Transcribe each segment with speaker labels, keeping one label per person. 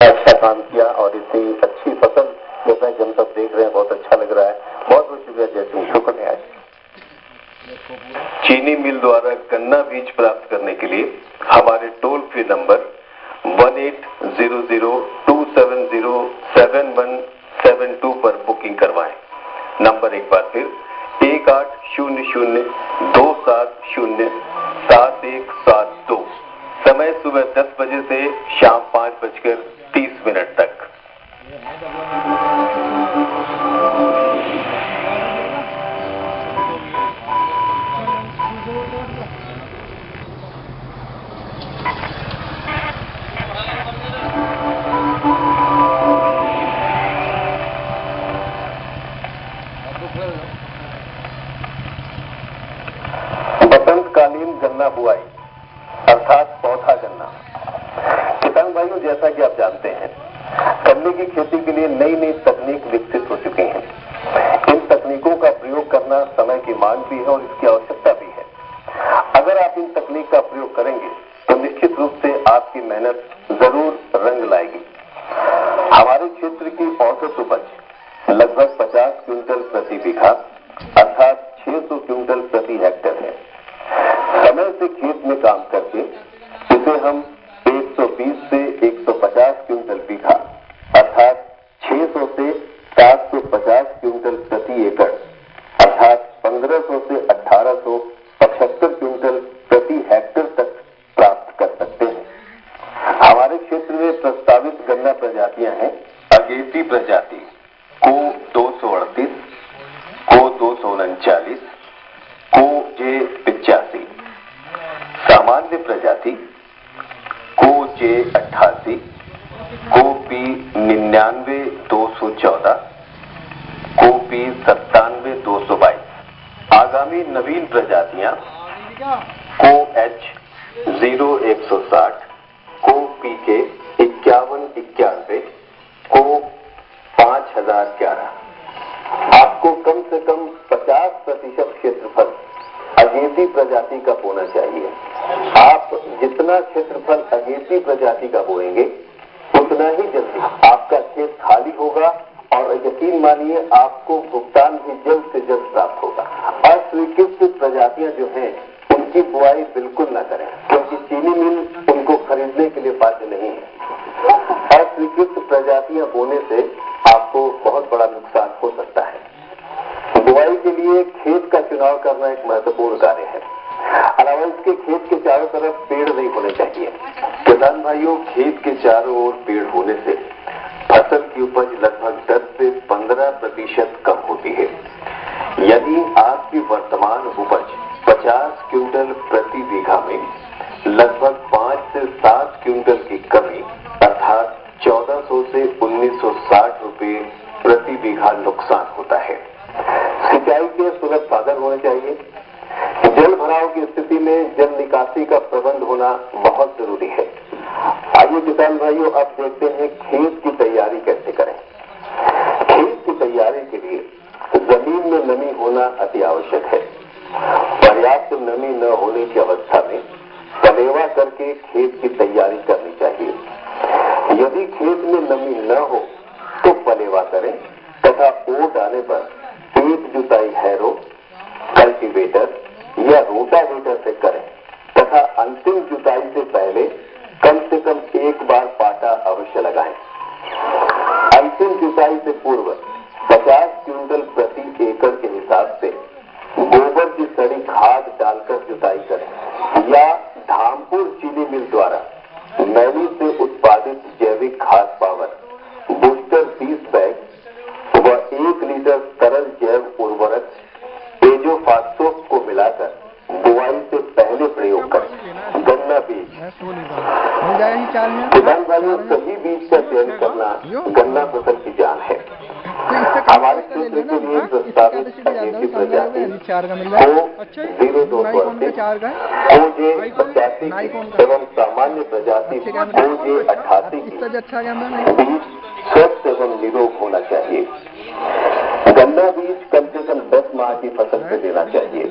Speaker 1: अच्छा काम किया और इतनी अच्छी फसल जैसा कि हम सब देख रहे हैं, बहुत अच्छा लग रहा है। बहुत बहुत शुक्रिया जयसिंह, शुक्रिया। चीनी मिल द्वारा गन्ना बीज प्राप्त करने के लिए हमारे टोल फ्री नंबर 1800270717 पर बुकिंग करवाएं। नंबर एक बार फिर 1800270717 समय सुबह 10 बजे से शाम 5:30 तक। बसंतकालीन गन्ना बुआई अर्थात पौधा गन्ना। किसान भाइयों, जैसा कि आप जानते हैं, गन्ने की खेती के लिए नई नई तकनीक विकसित हो चुकी हैं। इन तकनीकों का प्रयोग करना समय की मांग भी है और इसकी आवश्यकता भी है। अगर आप इन तकनीक का प्रयोग करेंगे तो निश्चित रूप से आपकी मेहनत जरूर रंग लाएगी। हमारे क्षेत्र की औसत उपज लगभग 50 क्विंटल प्रति बीघा अर्थात 600 क्विंटल प्रति हेक्टेयर है। समय से खेत में काम करके इसे हम 120 से 150 क्विंटल बीघा अर्थात 600 से 750 क्विंटल प्रति एकड़ अर्थात 1500 से 1875 क्विंटल प्रति हेक्टेयर तक प्राप्त कर सकते हैं। हमारे क्षेत्र में प्रस्तावित गन्ना प्रजातियां हैं: अगेती प्रजाति को 238, को 239, को जे 85, सामान्य प्रजाति को जे 88, को पी 99-214, को पी 97-222। आगामी नवीन प्रजातियां को एच 0160, को पी के 5191, को 5011। आपको कम से कम 50% क्षेत्रफल अगेती प्रजाति का बोना चाहिए। आप जितना क्षेत्रफल अगेती प्रजाति का बोएंगे उतना ही जल्दी आपका खेत खाली होगा और यकीन मानिए आपको भुगतान भी जल्द से जल्द प्राप्त होगा। अस्वीकृत प्रजातियां जो हैं उनकी बुआई बिल्कुल न करें, क्योंकि चीनी मिल उनको खरीदने के लिए बाध्य नहीं है। अस्वीकृत प्रजातियां बोने से आपको बहुत बड़ा नुकसान हो सकता है। बुआई के लिए खेत का चुनाव करना एक महत्वपूर्ण कार्य है। अलावा इसके खेत के चारों तरफ पेड़ नहीं होने चाहिए। किसान भाइयों, खेत के चारों ओर पेड़ होने से फसल की उपज लगभग 10 से 15% कम होती है। यदि आपकी वर्तमान उपज 50 क्विंटल प्रति बीघा में लगभग 5 से 7 क्विंटल की कमी अर्थात 1400 से 1960 रुपए प्रति बीघा नुकसान होता है। सिंचाई के सुलभ साधन होने चाहिए। जल भराव की स्थिति में जल निकासी का प्रबंध होना बहुत जरूरी है। आइए किसान भाइयों, अब देखते हैं खेत की तैयारी कैसे करें। खेत की तैयारी के लिए जमीन में नमी होना अति आवश्यक है। पर्याप्त नमी न होने की अवस्था में पलेवा करके खेत की तैयारी करनी चाहिए। यदि खेत में नमी न हो तो पलेवा करें तथा ओट आने पर एक जुताई हैरो, कल्टीवेटर या रोटावेटर से करें तथा अंतिम जुताई से पहले कम से कम एक बार पाटा अवश्य लगाएं। अंतिम जुताई से पूर्व 50 क्विंटल प्रति एकड़ के हिसाब से गोबर की सड़ी खाद डालकर जुताई करें या धामपुर चीनी मिल द्वारा नैनी से उत्पादित जैविक खाद पावर बूस्टर 20 बैग व 1 लीटर तरल जैव उर्वरक एजोफास्फोस को मिलाकर बुआई से पहले प्रयोग करें। गन्ना बीज किसान भाइयों, सही बीज का चयन करना गन्ना फसल की जान है। हमारे क्षेत्र के लिए प्रस्तावित अगेती प्रजाति को 0238, को जे 85 एवं सामान्य प्रजाति को जे 88 की बीज स्वस्थ एवं निरोग होना चाहिए। गन्ना बीज कम से कम 10 माह की फसल से लेना चाहिए।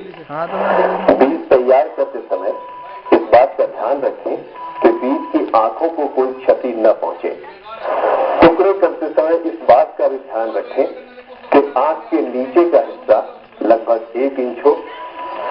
Speaker 1: बीज तैयार करते समय इस बात का ध्यान रखें कि बीज की आंखों को कोई क्षति न पहुंचे। समय इस बात का भी ध्यान रखें कि आंख के नीचे का हिस्सा लगभग 1 इंच हो